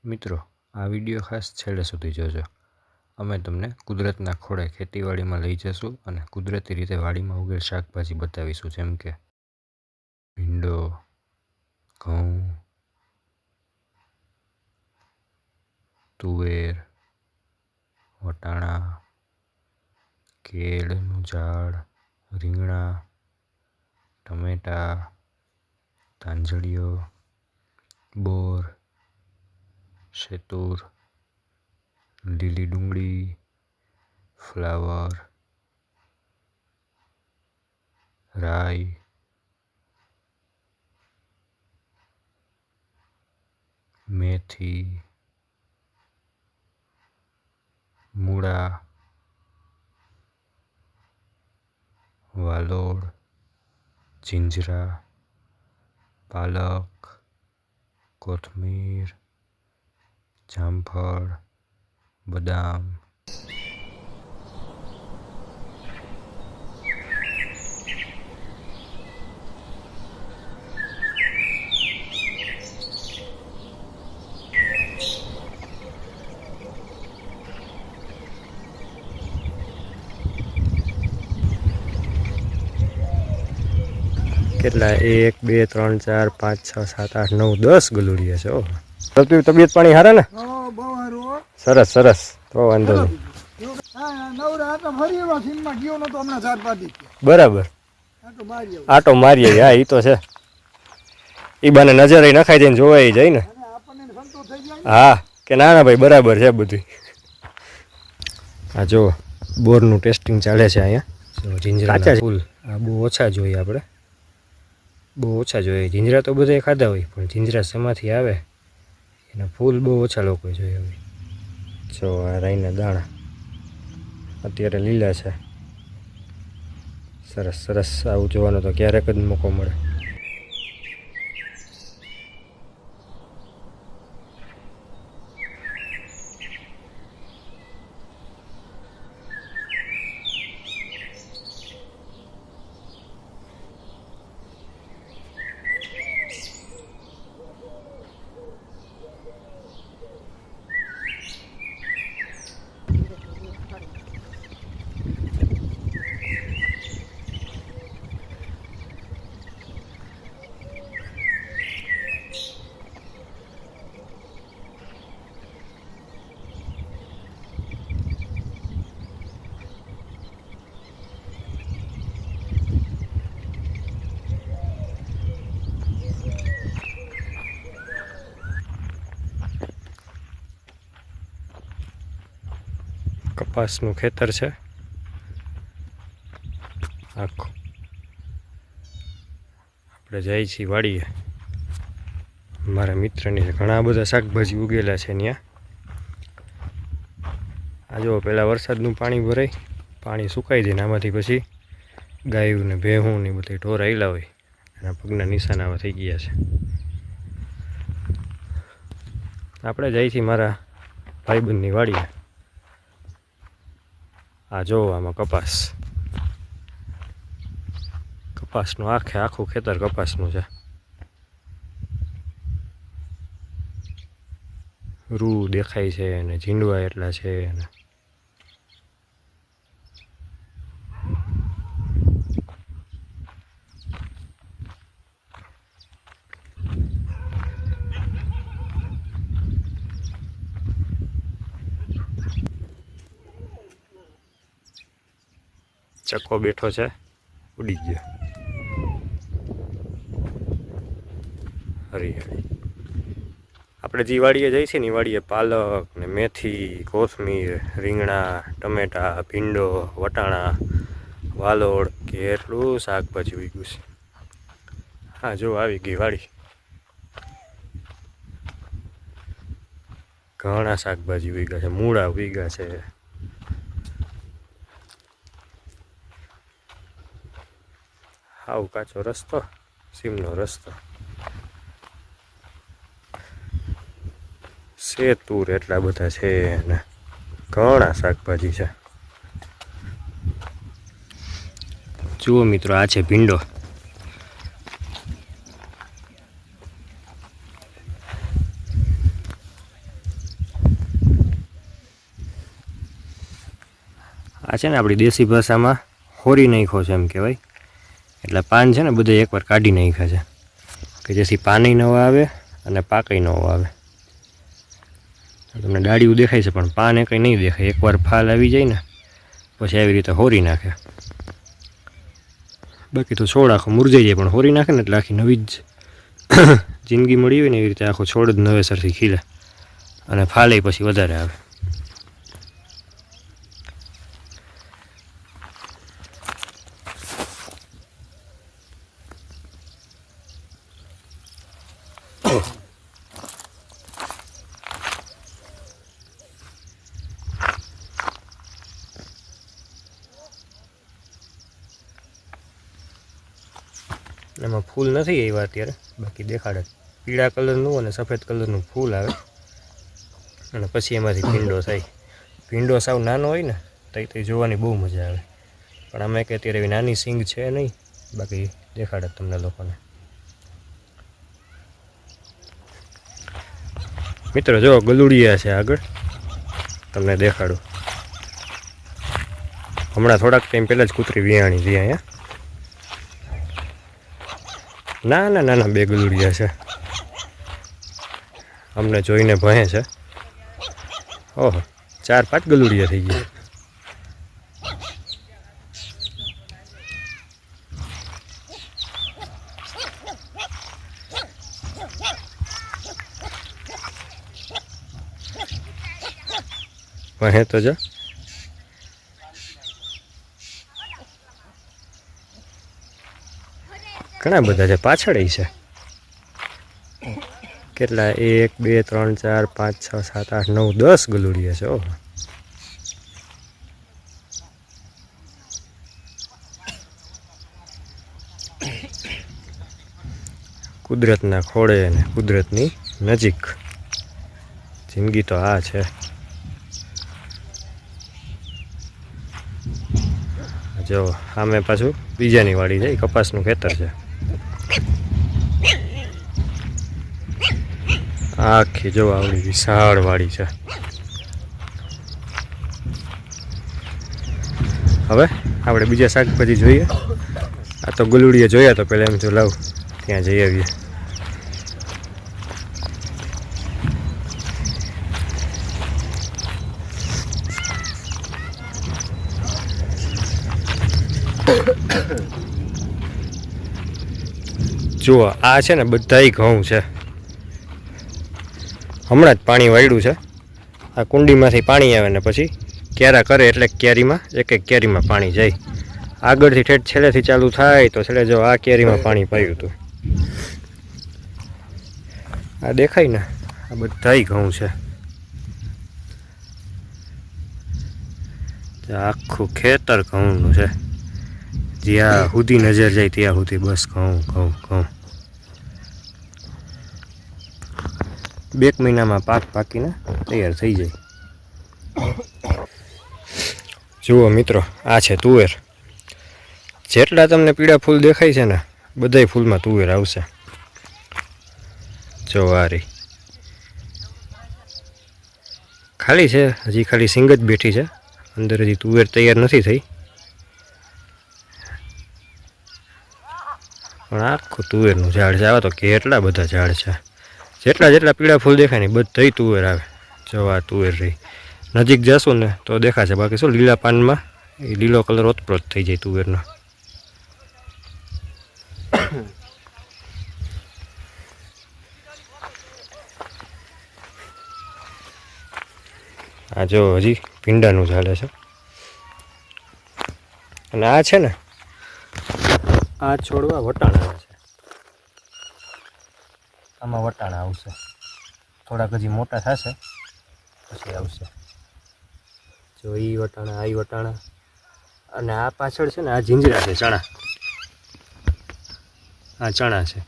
મિત્રો, આ વિડીયો ખાસ છેલ્લે સુધી જોજો. અમે તમને કુદરતના ખોળે ખેતીવાડીમાં લઈ જશું અને કુદરતી રીતે વાડીમાં ઉગેલ શાકભાજી બતાવીશું, જેમ કે ભીંડો, ઘઉં, તુવેર, વટાણા, કેળનું ઝાડ, રીંગણા, ટમેટા, તાંજળીઓ, બોર, શેતુર, લીલી ડુંગળી, ફ્લાવર, રાઈ, મેથી, મૂળા, વાલોળ, જીંજરા, પાલક, કોથમીર, જામફળ, બદામ, કેટલા 1 2 3 4 5 6 7 8 9 10 ગલુડિયા છે. ઓહો, તબિયત પાણી હારા ને? સરસ સરસ, તો વાંધો નહીં. બરાબર, આટો મારીએ. હા, એ તો છે. એ બાને નજર નખાઈ જાય ને જોવાઈ જાય ને. હા કે ના ના ભાઈ, બરાબર છે બધું. આ જો બોરનું ટેસ્ટિંગ ચાલે છે અહીંયા. જીંજરા ફૂલ આ બહુ ઓછા જોઈએ આપણે, બહુ ઓછા જોઈએ. જીંજરા તો બધા ખાધા હોય, પણ જીંજરા શેમાંથી આવે એના ફૂલ બહુ ઓછા લોકો જોઈએ હોય. જો આ રાઈના દાણા અત્યારે લીલા છે. સરસ સરસ, આવું જોવાનો તો ક્યારેક જ મોકો મળે. કપાસનું ખેતર છે આખું. આપણે જઈએ છીએ વાડીએ. મારા મિત્રની ઘણા બધા શાકભાજી ઉગેલા છે ત્યાં. આ જો પહેલાં વરસાદનું પાણી ભરાય, પાણી સુકાઈ જાય ને આમાંથી પછી ગાયું ને ભેહું ને બધી ઢોર આવેલા હોય, એના પગના નિશાન આવા થઈ ગયા છે. આપણે જઈએ છીએ મારા ભાઈબંધની વાડીએ. આ જો આમાં કપાસનું આખું ખેતર કપાસનું છે. રૂ દેખાય છે અને ઝીંડવા એટલા છે. અને ચક્કો બેઠો છે, ઉડી ગયો. હરિયાળી. આપણે જે વાડીએ જઈએ છીએ ને એ વાડીએ પાલક ને મેથી, કોથમીર, રીંગણા, ટમેટા, ભીંડો, વટાણા, વાલોળ કેટલું શાકભાજી ઉગ્યું છે. હા જો આવી ગઈ વાડી. ઘણા શાકભાજી ઉગ્યા છે, મૂળા ઉગ્યા છે. હાવ કાચો રસ્તો, સીમનો રસ્તો. શેતુર એટલા બધા છે ને ઘણા શાકભાજી છે. જુઓ મિત્રો, આ છે ભીંડો. આ છે ને આપણી દેશી ભાષામાં હોરી નાખ્યો છે એમ કહેવાય. એટલે પાન છે ને બધે એકવાર કાઢી નાખ્યા છે કે જેથી પાની ન આવે અને પાકઈ ન આવે. તમને ડાળીઓ દેખાય છે પણ પાન એ કંઈ નહીં દેખાય. એકવાર ફાલ આવી જાય ને પછી આવી રીતે હોરી નાખે. બાકી તો છોડ આખો મુરઝાઈ જાય, પણ હોરી નાખે ને એટલે આખી નવી જ જિંદગી મળી હોય ને એવી રીતે આખો છોડ જ નવેસરથી ખીલે અને ફાલે પછી વધારે આવે. એમાં ફૂલ નથી આવ્યા અત્યારે, બાકી દેખાડે પીળા કલરનું અને સફેદ કલરનું ફૂલ આવે અને પછી એમાંથી ભીંડો થાય. ભીંડો સાવ નાનો હોય ને તો જોવાની બહુ મજા આવે, પણ આમાં કે અત્યારે એવી નાની સિંગ છે નહીં, બાકી દેખાડે તમને લોકોને. મિત્રો જો ગલુડિયા છે આગળ, તમને દેખાડું. હમણાં થોડાક ટાઈમ પહેલાં જ કૂતરી વિયાણી હતી અહીંયા. નાના નાના બે ગલુડિયા છે, અમને જોઈને ભણે છે. ઓહો, 4-5 ગલુડિયા થઈ ગયા. ભણે તો જો ઘણા બધા છે, પાછળ છે કેટલા 1 2 3 4 5 6 7 8 9 10 ગલુડિયા છે. ઓહો, કુદરતના ખોળે અને કુદરતની નજીક જિંદગી તો આ છે. જો સામે પાછું બીજાની વાડી છે, કપાસનું ખેતર છે. આખી જો આવડી વિશાળ વાડી છે. હવે આપણે બીજા શાકભાજી જોઈએ. આ તો ગલુડિયા જોયા તો પહેલાં એમ તો લાવ ત્યાં જઈ આવીએ. જુઓ આ છે ને બધાય ઘઉં છે. હમણાં જ પાણી વાળ્યું છે. આ કુંડીમાંથી પાણી આવે ને પછી ક્યારા કરે એટલે ક્યારીમાં એક એક ક્યારીમાં પાણી જાય. આગળથી ઠેઠ છેલ્લેથી ચાલુ થાય તો છેલ્લે જો આ ક્યારીમાં પાણી પાયું હતું. આ દેખાય ને, આ બધાય ઘઉં છે. આખું ખેતર ઘઉંનું છે. જ્યાં સુધી નજર જાય ત્યાં સુધી બસ ઘઉં ઘઉં ઘઉં. 2 મહિનામાં પાક પાકીને તૈયાર થઈ જાય. જુઓ મિત્રો, આ છે તુવેર. જેટલા તમને પીળા ફૂલ દેખાય છે ને બધાય ફૂલમાં તુવેર આવશે. જો આ રહી ખાલી છે, હજી ખાલી સિંગ જ બેઠી છે. અંદર હજી તુવેર તૈયાર નથી થઈ, પણ આખું તુવેરનું ઝાડ છે. આવા તો કેટલા બધા ઝાડ છે. જેટલા પીળા ફૂલ દેખાય ને બધાય તુવેર આવે. જો આ તુવેર રહી, નજીક જશું ને તો દેખાશે, બાકી શું લીલા પાનમાં એ લીલો કલર ઓતપ્રોત થઈ જાય તુવેરનો. આ જો હજી ભીંડાનું ઝાડ છે. અને આ છે ને, આ છોડવા વટાણા છે. આમાં વટાણા આવશે, થોડાક હજી મોટા થશે પછી આવશે. જો એ વટાણા, આ વટાણા, અને આ પાછળ છે ને આ જીંજરા છે, ચણા. આ ચણા છે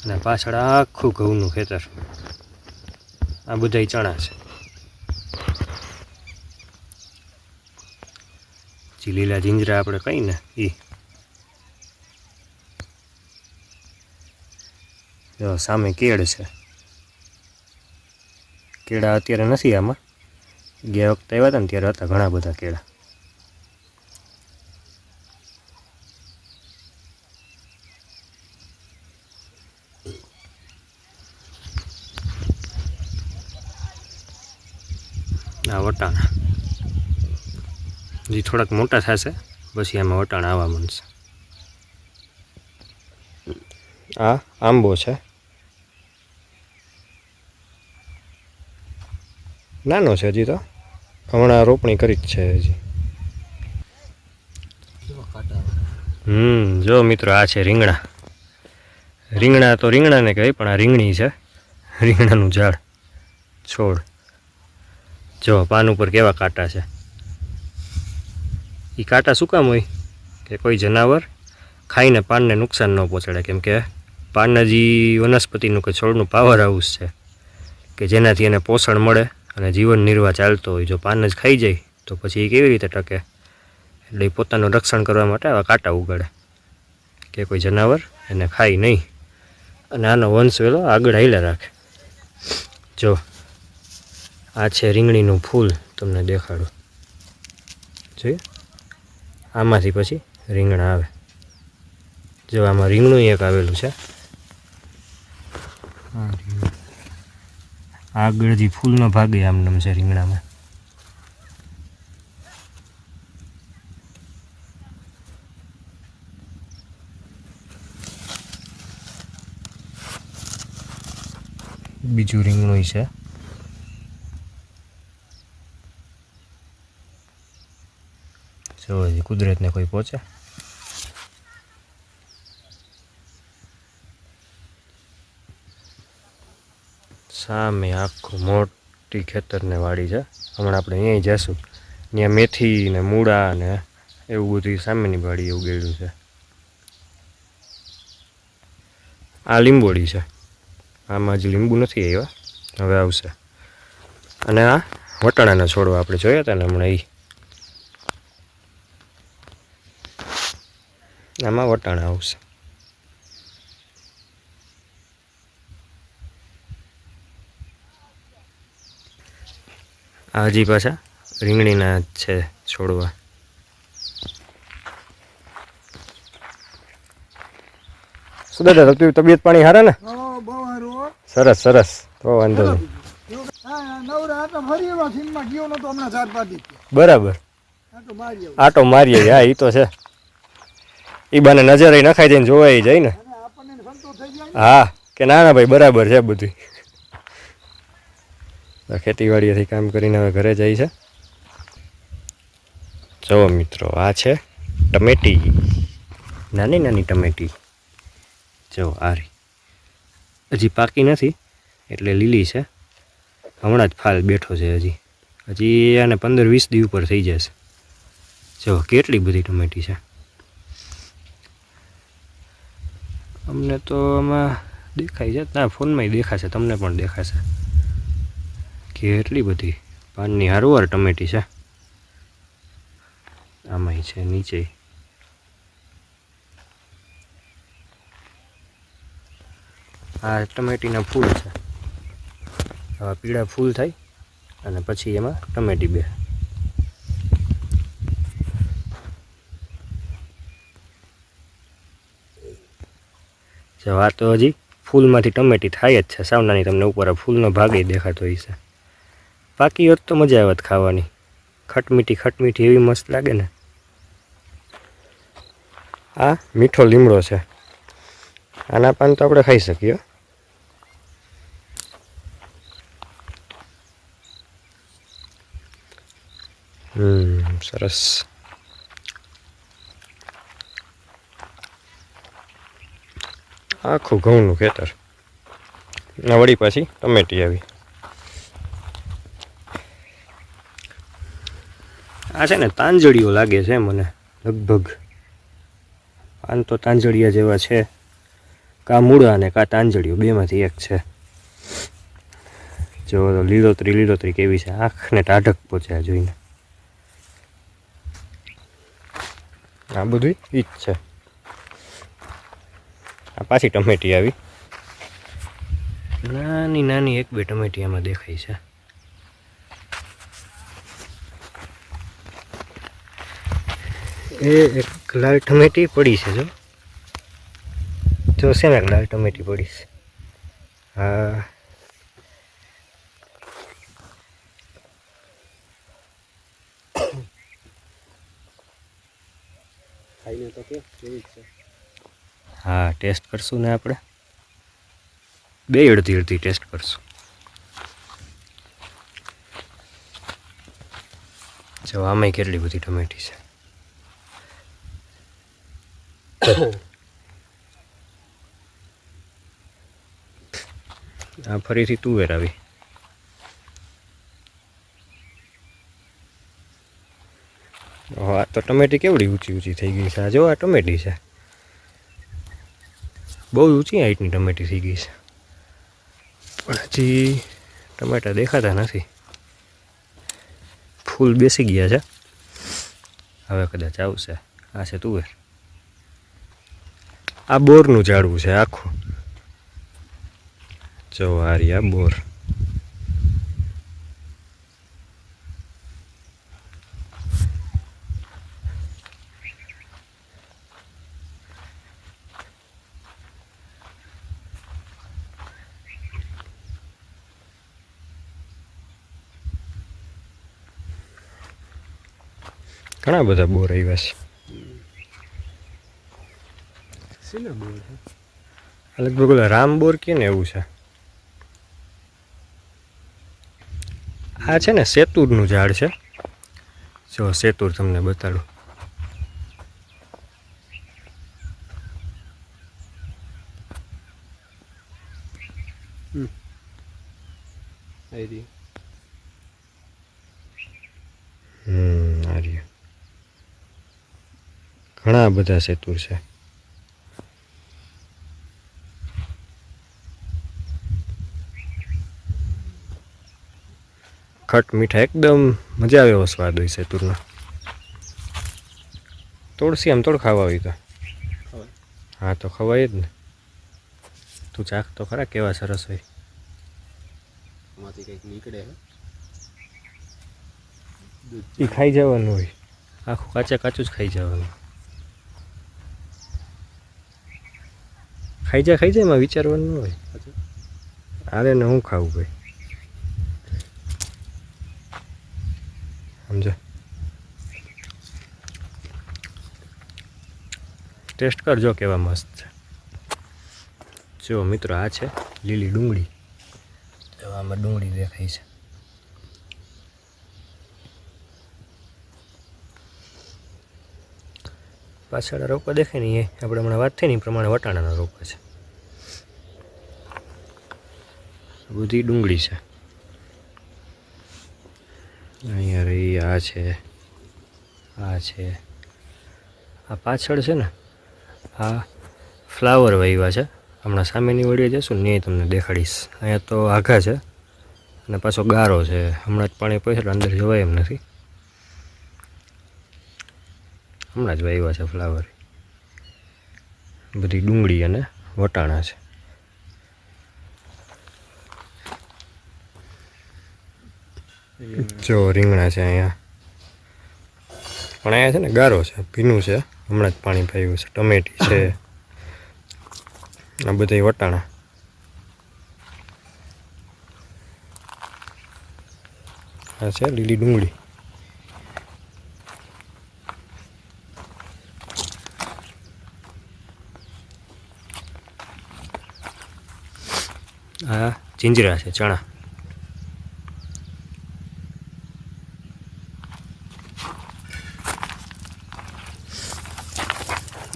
અને પાછળ આખું ઘઉંનું ખેતર. આ બધાય ચણા છે. જે લીલા જીંજરા આપણે કહીએ ને એ. જો સામે કેળ છે. કેળા અત્યારે નથી આમાં, ગયા વખતે આવ્યા હતા ને ત્યારે હતા ઘણા બધા કેળા. આ વટાણા જે થોડાક મોટા થશે પછી આમાં વટાણા આવવા માંડશે. આ આંબો છે, નાનો છે હજી તો, હમણાં રોપણી કરી જ છે હજી. જો મિત્રો આ છે રીંગણા. રીંગણા તો રીંગણાને કહે પણ આ રીંગણી છે, રીંગણાનું ઝાડ છોડ. જો પાન ઉપર કેવા કાંટા છે. એ કાંટા શું કામ હોય કે કોઈ જનાવર ખાઈને પાનને નુકસાન ન પહોંચાડે, કેમ કે પાન જે વનસ્પતિનું કે છોડનું પાવર હાઉસ છે કે જેનાથી એને પોષણ મળે અને જીવન નિર્વાહ ચાલતો હોય. જો પાન જ ખાઈ જાય તો પછી એ કેવી રીતે ટકે? એટલે એ પોતાનું રક્ષણ કરવા માટે આવા કાંટા ઉગાડે કે કોઈ જનાવર એને ખાય નહીં અને આનો વંશ વેલો આગળ હાલ્યા રાખે. જો આ છે રીંગણીનું ફૂલ, તમને દેખાડું. જોઈએ આમાંથી પછી રીંગણા આવે. જો આમાં રીંગણું એક આવેલું છે. આગળ જે ફૂલનો ભાગ આમ નામ છે રીંગણામાં. બીજું રીંગણું છે. જો હજી કુદરતને કોઈ પહોંચે. સામે આખું મોટી ખેતરને વાડી છે. હમણાં આપણે અહીંયા જઈશું, ત્યાં મેથી ને મૂળા ને એવું બધું સામેની વાડી એવું ગયેલું છે. આ લીંબોડી છે, આમાં હજી લીંબુ નથી આવ્યા, હવે આવશે. અને આ વટાણાના છોડવા આપણે જોયા હતા ને હમણાં, આમાં વટાણા આવશે. આ હજી પાછા રીંગણીના છે છોડવા. શું દાદા તબિયત પાણી હારા ને? સરસ સરસ, તો વાંધો નહીં. બરાબર, આટો મારીએ. હા એ તો છે, એ બાને નજરે નખાઈ જાય ને જોવાઈ જાય ને. હા કે ના ના ભાઈ બરાબર છે બધું. ખેતીવાડીએથી કામ કરીને હવે ઘરે જાય છે. જો મિત્રો આ છે ટમેટી, નાની નાની ટમેટી. જો આ રહી, હજી પાકી નથી એટલે લીલી છે. હમણાં જ ફાલ બેઠો છે. હજી આને 15-20 દી ઉપર થઈ જશે. જો કેટલી બધી ટમેટી છે. અમને તો આમાં દેખાય છે, ના ફોનમાંય દેખાશે, તમને પણ દેખાશે. કેટલી બધી પાનની હારવાર ટમેટી છે. આમાંય છે, નીચે. આ ટમેટીના ફૂલ છે. આવા પીળા ફૂલ થાય અને પછી એમાં ટમેટી બે. જો આ તો હજી ફૂલમાંથી ટમેટી થાય જ છે, સાવ નાની. તમને ઉપર ફૂલનો ભાગ દેખાતો હોય છે. પાકી હોત તો મજા આવત ખાવાની, ખટમીઠી એવી મસ્ત લાગે ને. આ મીઠો લીમડો છે, આના પાન તો આપણે ખાઈ શકીએ. સરસ. આખું ઘઉંનું ખેતર. ના વળી પાછી ટમેટી આવી. આ છે ને તાંજળીઓ લાગે છે મને લગભગ. પાન તો તાંજળિયા જેવા છે, કા મૂળા અને કા તાંજળીઓ, બેમાંથી એક છે. જો લીલોતરી કેવી છે, આંખને ટાઢક પહોંચ્યા જોઈને. આ બધું ઈ જ છે. આ પાછી ટમેટી આવી, નાની નાની 1-2 ટમેટી આમાં દેખાય છે. એ એક લાલ ટમેટી પડી છે. જો છે ને લાલ ટમેટી પડી છે. હા ખાઈને તો કે કેવી છે? હા ટેસ્ટ કરશું ને આપણે બે અડધી અડધી ટેસ્ટ કરશું. જો આમાંય કેટલી બધી ટમેટી છે. આ ફરીથી તુવેર આવી. આ તો ટમેટી કેવડી ઊંચી ઊંચી થઈ ગઈ છે. આ જો આ ટમેટી છે, બહુ ઊંચી હાઈટની ટમેટી થઈ ગઈ છે, પણ હજી ટમેટા દેખાતા નથી. ફૂલ બેસી ગયા છે, હવે કદાચ આવશે. આ છે તુવેર. આ બોરનું ઝાડવું છે આખું. જો આ રહ્યા બોર. ઘણા બધા બોર આવ્યા છે. શેના બોર છે? લગભગ ઓલા રામ બોર કે ને એવું છે. આ છે ને સેતુરનું ઝાડ છે. જો સેતુર તમને બતાડું. આ રહ્યું. ઘણા બધા સેતુર છે. ખટ મીઠા એકદમ મજા આવે એવો સ્વાદ હોય સેતુરનો. તોડસી આમ તોડ ખાવા હોય તો. હા તો ખવાય જ ને. તું ચાખ તો ખરા કેવા સરસ હોય. આમાંથી કંઈક નીકળે એ ખાઈ જવાનું હોય, આખું કાચે કાચું જ ખાઈ જવાનું. ખાઈ જાય એમાં વિચારવાનું ન હોય. આરે ને હું ખાવું ભાઈ, સમજો. ટેસ્ટ કરજો કેવા મસ્ત છે. જો મિત્રો આ છે લીલી ડુંગળી. તો આમાં ડુંગળી દેખાય છે. પાછળ રોપા દેખાય ને એ આપણે હમણાં વાત થઈ ને એ પ્રમાણે વટાણાના રોપા છે. બધી ડુંગળી છે. અહીંયા રહી આ છે, આ છે, આ પાછળ છે ને આ ફ્લાવર વાવ્યા છે. હમણાં સામેની વડીએ જશું ને એ તમને દેખાડીશ. અહીંયા તો આઘા છે અને પાછો ગારો છે. હમણાં જ પાણી પડશે એટલે અંદર જવાય એમ નથી. હમણાં જ વાવ્યા છે ફ્લાવર. બધી ડુંગળી અને વટાણા છે. જો રીંગણા છે અહીંયા, પણ અહીંયા છે ને ગારો છે, ભીનું છે. હમણાં જ પાણી પાયું છે. ટમેટી છે, આ બધા વટાણા. આ છે લીલી ડુંગળી. આ જીંજરા છે, ચણા.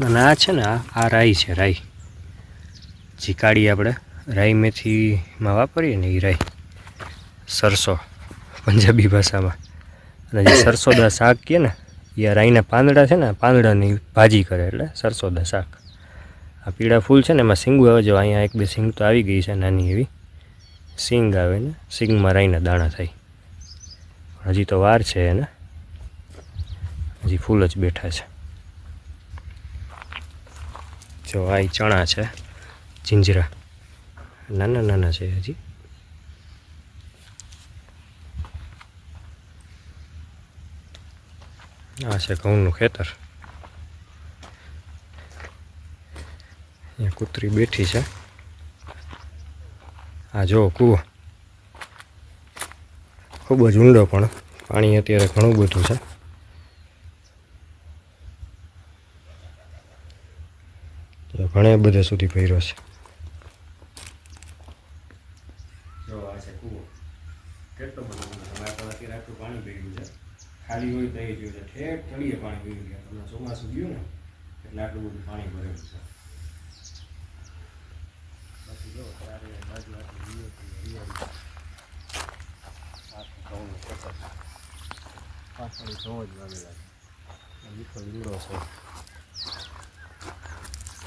અને આ છે ને આ રાઈ છે, રાઈ. જે કાળી આપણે રાઈ મેથીમાં વાપરીએ ને એ રાઈ. સરસો પંજાબી ભાષામાં. અને જે સરસોદા શાક કહે ને એ રાઈના પાંદડા છે ને, પાંદડાની ભાજી કરે એટલે સરસોદા શાક. આ પીળા ફૂલ છે ને એમાં સિંગું આવે. જો અહીંયા એક બે સિંગ તો આવી ગઈ છે, નાની એવી સિંગ આવે ને. સિંગમાં રાઈના દાણા થાય. હજી તો વાર છે એને, હજી ફૂલ જ બેઠા છે. જો આ ચણા છે, જીંજરા નાના નાના છે હજી. આ છે ઘઉંનું ખેતર. અહીંયા કૂતરી બેઠી છે. આ જો કૂવો ખૂબ જ ઊંડો, પણ પાણી અત્યારે ઘણું બધું છે. ઘણે બધે સુધી ભર્યો છે. જો આ છે કૂવો. કેટલો બધો અમારે તો અત્યારે આટલું પાણી ભર્યું છે. ખાલી હોય તો એ જોયું છે ઠેઠ તળીએ પાણી ભર્યું છે. તમને ચોમાસું ગયું ને એટલે આટલું બધું પાણી ભરેલું છે. બાકી જો ચારે બાજુ આટલી હરિયાળી પાછળ ઘઉં જ વાવેલા છે. મીઠો લીમડો છે.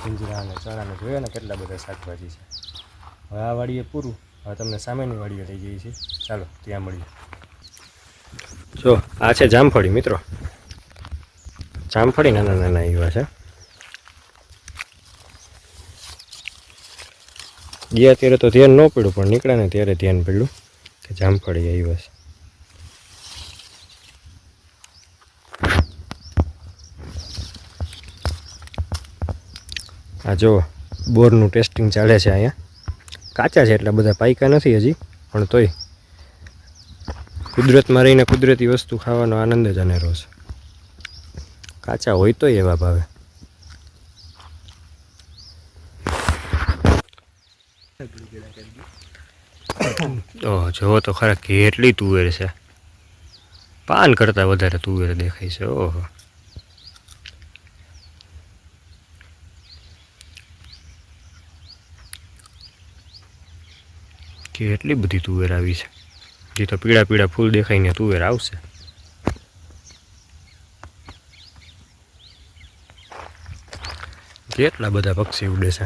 પિંજરા અને ચણાને જોયા ને કેટલા બધા શાકભાજી છે. હવે આ વાડીએ પૂરું. હવે તમને સામેની વાડીએ લઈ જઈએ છીએ. ચાલો ત્યાં મળીએ. જો આ છે જામફળી મિત્રો. જામફળી નાના નાના એવા છે. ગયા ત્યારે તો ધ્યાન ન પડ્યું પણ નીકળ્યા ને ત્યારે ધ્યાન પડ્યું કે જામફળી આવ્યા છે. આ જો બોરનું ટેસ્ટિંગ ચાલે છે અહીંયા. કાચા છે એટલા બધા પાયકા નથી હજી પણ તોય કુદરતમાં રહીને કુદરતી વસ્તુ ખાવાનો આનંદ જ અનેરો છે. કાચા હોય તોય એવા ભાવે. જોવો તો ખરા કેટલી તુવેર છે. પાન કરતાં વધારે તુવેર દેખાય છે. ઓહો કેટલી બધી તુવેર આવી છે. જે તો પીળા પીળા ફૂલ દેખાઈને તુવેર આવશે. કેટલા બધા પક્ષી ઉડે છે.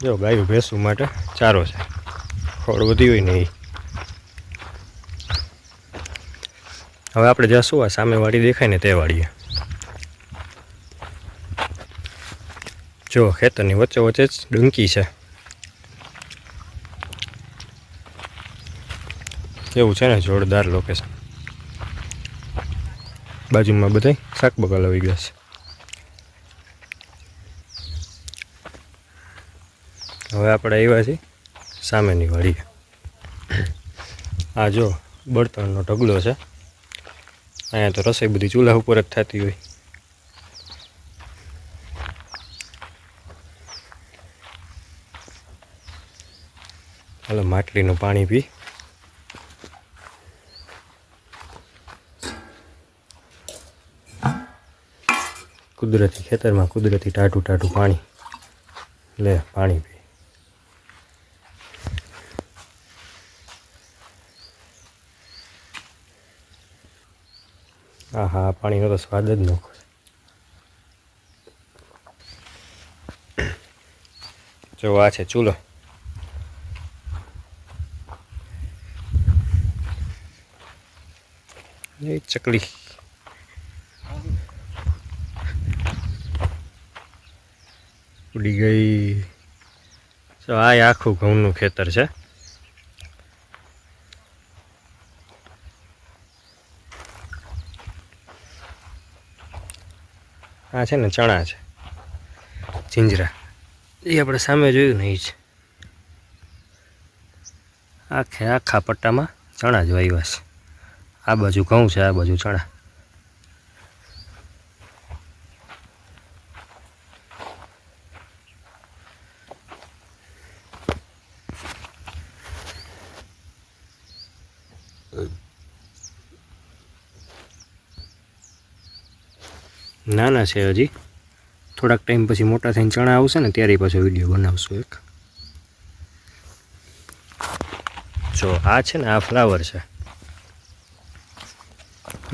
જો ગાયું ભેંસું માટે ચારો છે. ખોળ વધી હોય ને એ. હવે આપણે જશું આ સામે વાડી દેખાય ને તે વાડીએ. જો ખેતરની વચ્ચે વચ્ચે જ ડંકી છે. એવું છે ને જોરદાર લોકેશન. બાજુમાં બધાય શાક બગાલ આવી ગયા છે. હવે આપણે આવ્યા છીએ સામેની વાડીએ. આ જો બળતણનો ઢગલો છે. અહીંયા તો રસોઈ બધી ચૂલા ઉપર જ થતી હોય. હાલો માટલીનું પાણી પી. કુદરતી ખેતરમાં કુદરતી ટાઢું ટાઢું પાણી. લે પાણી પી. હા હા પાણીનો તો સ્વાદ જ નખો. જો આ છે ચૂલો. એ ચકલી ઉડી ગઈ. તો આ આખું ઘઉંનું ખેતર છે. આ છે ને ચણા છે. જીંજરા એ આપણે સામે જોયું ને એ જ. આખા પટ્ટામાં ચણા જ વાવ્યા છે. આ બાજુ ઘઉં છે, આ બાજુ ચણા. નાના છે હજી. થોડાક ટાઈમ પછી મોટા થઈને ચણા આવશે ને ત્યારે પાછો વિડીયો બનાવશું એક. જો આ છે ને આ ફ્લાવર છે.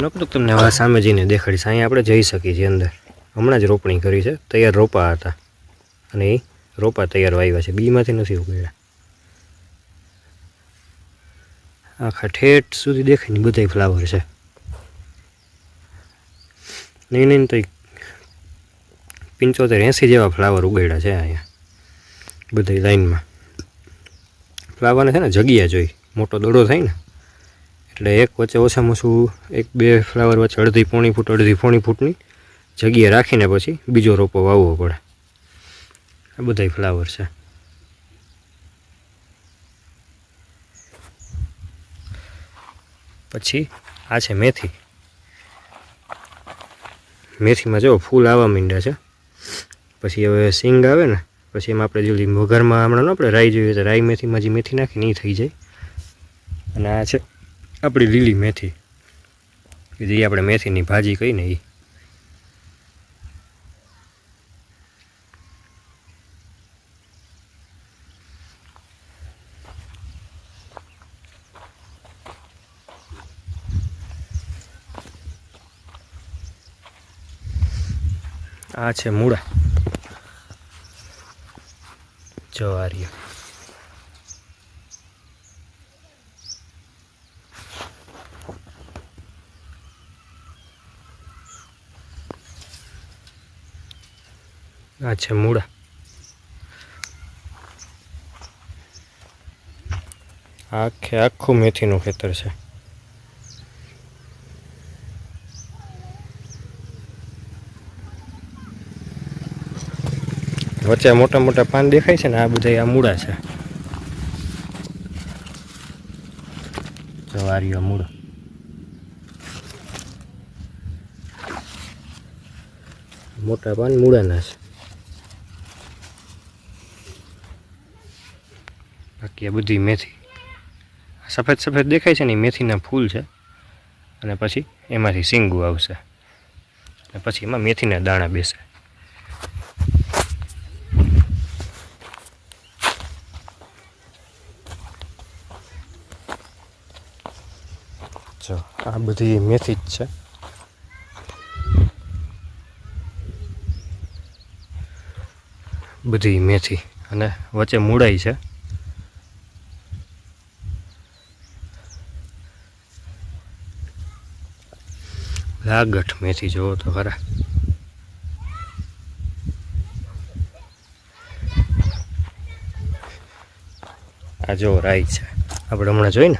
નકરું તમને હવે સામે જઈને દેખાડીશ. અહીંયા આપણે જઈ શકીએ છીએ અંદર. હમણાં જ રોપણી કરી છે. તૈયાર રોપા હતા અને એ રોપા તૈયાર વાવ્યા છે. બીમાંથી નથી ઉગાડ્યા. આખા ઠેઠ સુધી દેખાય ને બધાય ફ્લાવર છે. નહીં તો 75-80 જેવા ફ્લાવર ઉગાડ્યા છે અહીંયા બધી લાઈનમાં. ફ્લાવરને છે ને જગ્યા જોઈ. મોટો દડો થાય ને એટલે એક વચ્ચે ઓછામાં ઓછું 1-2 ફ્લાવર વચ્ચે અડધી પોણી ફૂટની જગ્યા રાખીને પછી બીજો રોપો વાવવો પડે. આ બધાય ફ્લાવર છે. પછી આ છે મેથી. મેથીમાં જો ફૂલ આવવા માંડ્યા છે. પછી હવે સિંગ આવે ને પછી એમાં આપણે જે વઘારમાં હમણાં આપણે રાઈ જોઈએ તો રાઈ મેથીમાં જે મેથી નાખી નહીં થઈ જાય. અને આ છે આપણી લીલી મેથી, જે આપણે મેથીની ભાજી કહીને એ. આ છે મૂળા, જવારી. આ છે મૂળા. આખું મેથીનું ખેતર છે. વચ્ચે મોટા મોટા પાન દેખાય છે ને આ બધા આ મૂળા છે. જવારીઓ મૂળો. મોટા પાન મૂળાના છે. બાકી આ બધી મેથી સફેદ સફેદ દેખાય છે ને એ મેથીના ફૂલ છે. અને પછી એમાંથી સિંગું આવશે અને પછી એમાં મેથીના દાણા બેસે. જો આ બધી મેથી જ છે. બધી મેથી અને વચ્ચે મૂળાઈ છે. લાગઠ મેથી જોવો તો ખરા. આ જો રાઈ છે આપણે હમણાં જોઈ ને.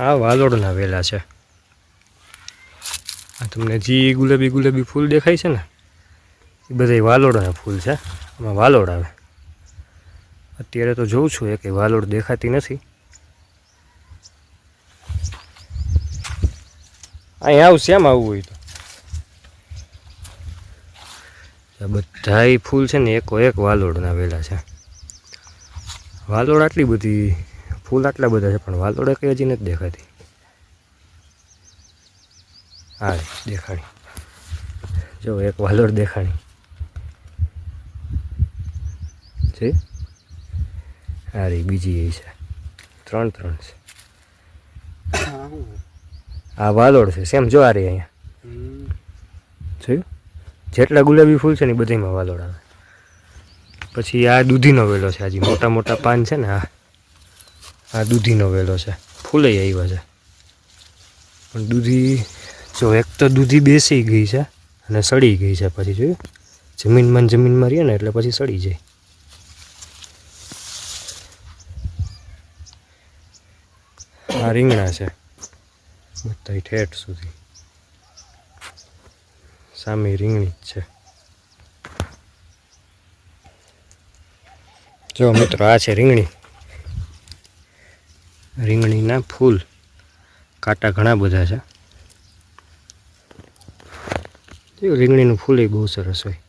આ વાલોડના વેલા છે. આ તમને જે ગુલાબી ગુલાબી ફૂલ દેખાય છે ને એ બધા વાલોડના ફૂલ છે. આમાં વાલોડ આવે. અત્યારે તો જોઉં છું એ કંઈ વાલોડ દેખાતી નથી. અહીં આવશે એમ આવવું હોય તો બધા ફૂલ છે ને એકો એક વાલોડના વેલા છે. વાલોડ આટલી બધી ફૂલ આટલા બધા છે પણ વાલોડ કઈ હજી નથી દેખાતી. હા દેખાણી, જો એક વાલોડ દેખાણી છે. હા રે બીજી એ છે. ત્રણ છે. આ વાલોડ છે સેમ. જો આ રે અહીંયા જોયું જેટલા ગુલાબી ફૂલ છે ને એ બધામાં વાલોડ આવે. પછી આ દૂધીનો વેલો છે. હજી મોટા મોટા પાન છે ને આ દૂધીનો વેલો છે. ફૂલે આવ્યા છે પણ દૂધી જો એક તો દૂધી બેસી ગઈ છે અને સડી ગઈ છે. પછી જોયું જમીનમાં રહીએ ને એટલે પછી સડી જાય. આ રીંગણા છે બધા ઠેઠ સુધી. સામે રીંગણી જ છે. જો મિત્રો આ છે રીંગણી. રીંગણીના ફૂલ કાંટા ઘણા બધા છે. રીંગણીનું ફૂલ એ બહુ સરસ હોય.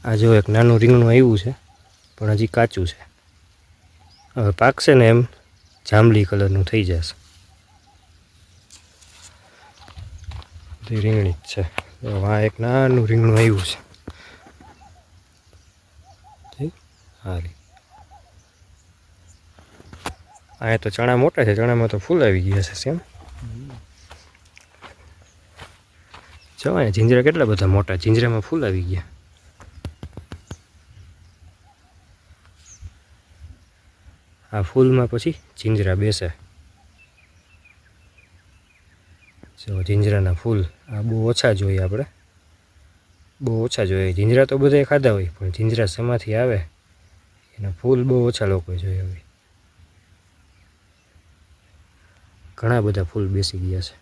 આ જો એક નાનું રીંગણું આવ્યું છે પણ હજી કાચું છે. હવે પાકશે ને એમ જાંબલી કલરનું થઈ જશે. રીંગણી જ છે. આ એક નાનું રીંગણું આવ્યું છે. હા રે અહીંયા તો ચણા મોટા છે. ચણામાં તો ફૂલ આવી ગયા છે સેમ. જો અહીંયા જીંજરા કેટલા બધા મોટા. જીંજરામાં ફૂલ આવી ગયા. આ ફૂલમાં પછી જીંજરા બેસે. જો જીંજરાના ફૂલ આ બહુ ઓછા જોઈએ આપણે, બહુ ઓછા જોઈએ. જીંજરા તો બધાએ ખાધા હોય પણ જીંજરા શેમાંથી આવે એના ફૂલ બહુ ઓછા લોકોએ જોયા હોય. ઘણા બધા ફૂલ બેસી ગયા છે.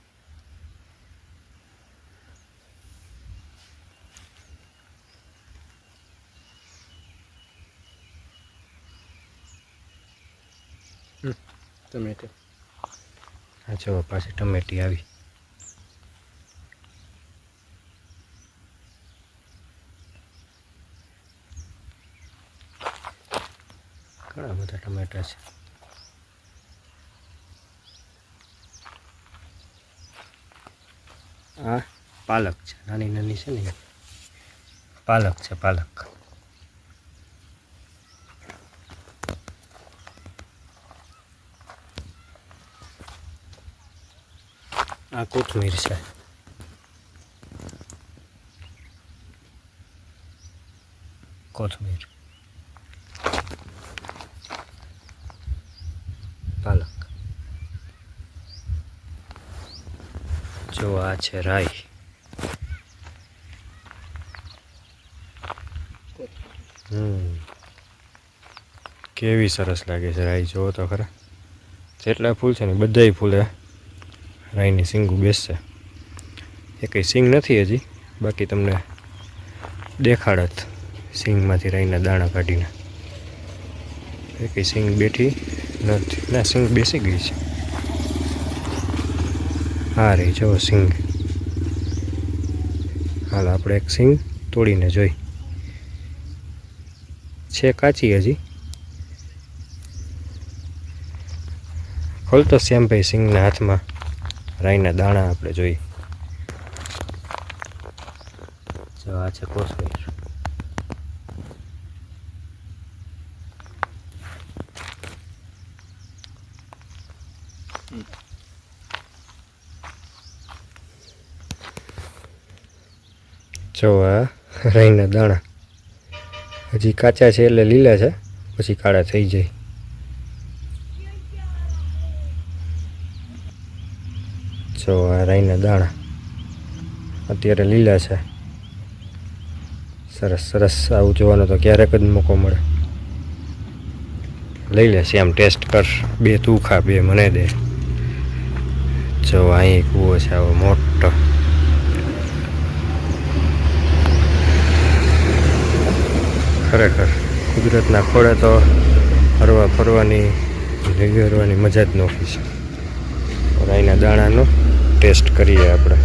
ટમેટો. હા જો પાછી ટમેટી આવી. ઘણા બધા ટમેટા છે. આ પાલક છે, નાની નાની છે ને પાલક છે, પાલક. આ કોથમીર છે. કોથમીર, પાલક. જો આ છે રાઈ. કેવી સરસ લાગે છે રાઈ, જુઓ તો ખરા. જેટલા ફૂલ છે ને બધાય ફૂલે રાઈની સિંગું બેસશે. એ કંઈ સિંગ નથી હજી, બાકી તમને દેખાડત સિંગમાંથી રાઈના દાણા કાઢીને. એ કંઈ સિંગ બેઠી નથી, ના સિંગ બેસી ગઈ છે. હા રહી જો સિંગ. હાલ આપણે એક સિંગ તોડીને જોઈ. છે કાચી હજી. ખોલતો શ્યામભાઈ સિંગના હાથમાં રાઈના દાણા આપણે જોઈ. જો આ છે કોથમીર. જો આ રાઈના દાણા હજી કાચા છે એટલે લીલા છે, પછી કાળા થઈ જાય. જો આ રાઈના દાણા અત્યારે લીલા છે. સરસ સરસ. આવું જોવાનો તો ક્યારેક જ મોકો મળે. લઈ લેશે આમ ટેસ્ટ કર. બે તું ખા, બે મને દે. જો અહીં કૂવો છે આવો મોટો. ખરેખર કુદરતના ખોળે તો હરવા ફરવાની કરવાની મજા જ નોખી છે. રાઈના દાણાનો ટેસ્ટ કરીએ આપણે.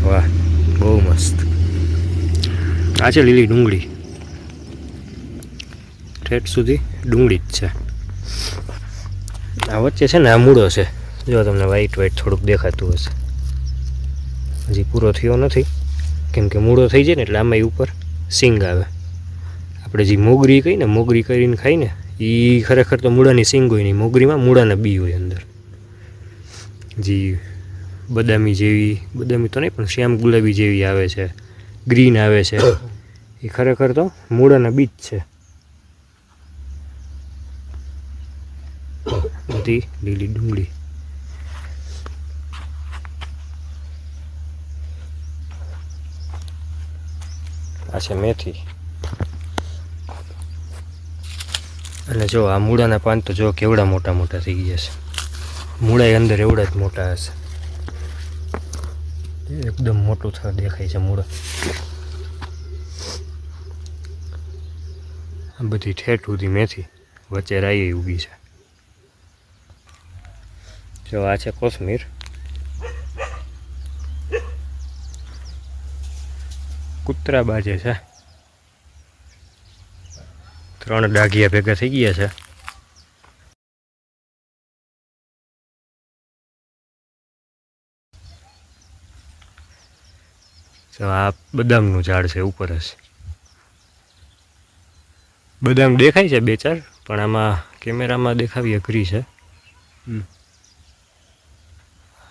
વાહ, બહુ મસ્ત. આ છે લીલી ડુંગળી. ઠેઠ સુધી ડુંગળી જ છે. આ વચ્ચે છે ને આ મૂળો છે. જો તમને વ્હાઈટ વ્હાઈટ થોડુંક દેખાતું હશે. હજી પૂરો થયો નથી, કેમ કે મૂળો થઈ જાય ને એટલે આમાં ઉપર સિંગ આવે. આપણે જે મોગરી કહીને, મોગરી કરીને ખાઈ ને, એ ખરેખર તો મૂળાની સિંગ હોય નહીં. મોગરીમાં મૂળાના બી હોય અંદર. જે બદામી જેવી, બદામી તો નહીં પણ શ્યામ ગુલાબી જેવી આવે છે, ગ્રીન આવે છે, એ ખરેખર તો મૂળાના બીજ છે. બધી લીલી ડુંગળી. આ છે મેથી. અને જો આ મૂળાના પાન તો જો કેવડા મોટા મોટા થઈ ગયા છે. મૂળાએ અંદર એવડા જ મોટા હશે. એકદમ મોટું થવા દેખાય છે મૂળા. આ બધી ઠેઠ સુધી મેથી, વચ્ચે રાઈ ઉગી છે. જો આ છે કોથમીર. કૂતરા બાજે છે. 3 ડાઘિયા ભેગા થઈ ગયા છે. તો આ બદામનું ઝાડ છે ઉપર જ. બદામ દેખાય છે 2-4, પણ આમાં કેમેરામાં દેખાવી અઘરી છે.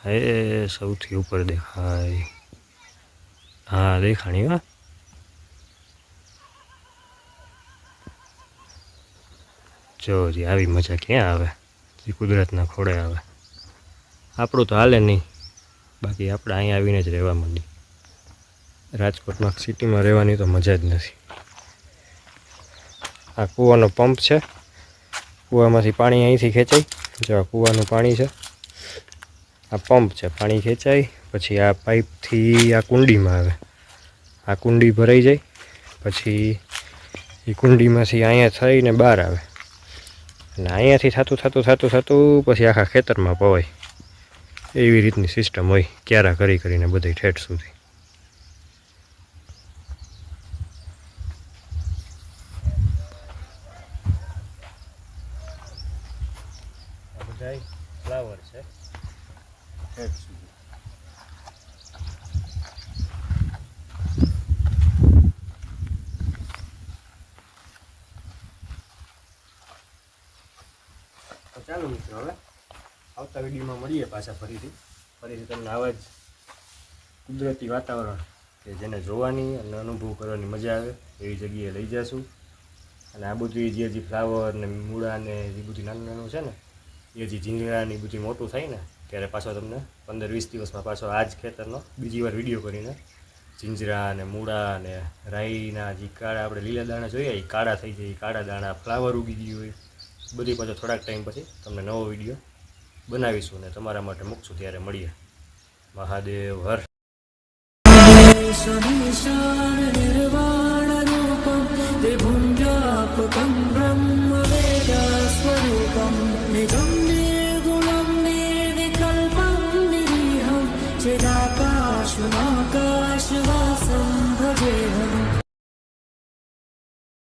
એ સૌથી ઉપર દેખાય. હા દેખાણી. હા જો જી આવી મજા ક્યાં આવે. એ કુદરતના ખોળે આવે. આપણું તો હાલે નહીં, બાકી આપણે અહીંયા આવીને જ રહેવા માંડી. રાજકોટમાં સિટીમાં રહેવાની તો મજા જ નથી. આ કૂવાનો પંપ છે, કૂવામાંથી પાણી અહીંથી ખેંચાય. જો આ કૂવાનું પાણી છે, આ પંપ છે, પાણી ખેંચાય પછી આ પાઇપથી આ કુંડીમાં આવે. આ કુંડી ભરાઈ જાય પછી એ કુંડીમાંથી અહીંયા થઈને બહાર આવે અને અહીંયાથી થતું પછી આખા ખેતરમાં પવાય. એવી રીતની સિસ્ટમ હોય ક્યારા કરીને બધી ઠેઠ સુધી. આ બધા ફ્લાવર છે ઠેઠ સુધી. ચાલો મિત્રો, હવે આવતા વિડીયોમાં મળીએ પાછા ફરીથી તમને આવા જ કુદરતી વાતાવરણ કે જેને જોવાની અને અનુભવ કરવાની મજા આવે એવી જગ્યાએ લઈ જઈશું. અને આ બધું જે ફ્લાવર ને મૂળા ને જે બધું નાનું છે ને, એ જે જીંજરા ને બધું મોટું થાય ને ત્યારે પાછો તમને 15-20 દિવસમાં પાછો આ જ ખેતરનો બીજી વાર વિડીયો કરીને જીંજરા ને મૂળા ને રાઈના જે કાળા આપણે લીલા દાણા જોઈએ એ કાળા થઈ જાય, કાળા દાણા ફ્લાવર ઉગી ગયું હોય બધી પાછો થોડાક ટાઈમ પછી તમને નવો વિડીયો બનાવીશું અને તમારા માટે મૂકશું. ત્યારે મળીએ. મહાદેવ હર. चिदाकाशुना